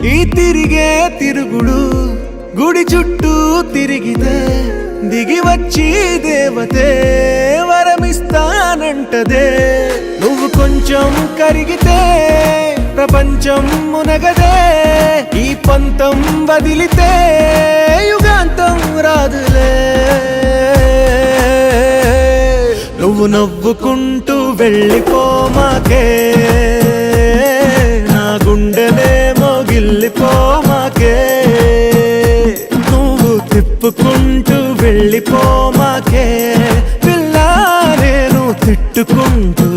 ఈ తిరిగే తిరుగుడు గుడి చుట్టూ తిరిగితే దిగి వచ్చి దేవతే వరమిస్తానంటదే. నువ్వు కొంచెం కరిగితే ప్రపంచం మునగదే. ఈ పంతం వదిలితే యుగాంతం రాదులే. నువ్వు నవ్వుకుంటూ వెళ్ళిపోమాకే, నా గుండెనేమో గిల్లిపోమాకే. నువ్వు తిప్పుకుంటూ వెళ్ళిపోమాకే, పిల్ల నేను తిట్టుకుంటూ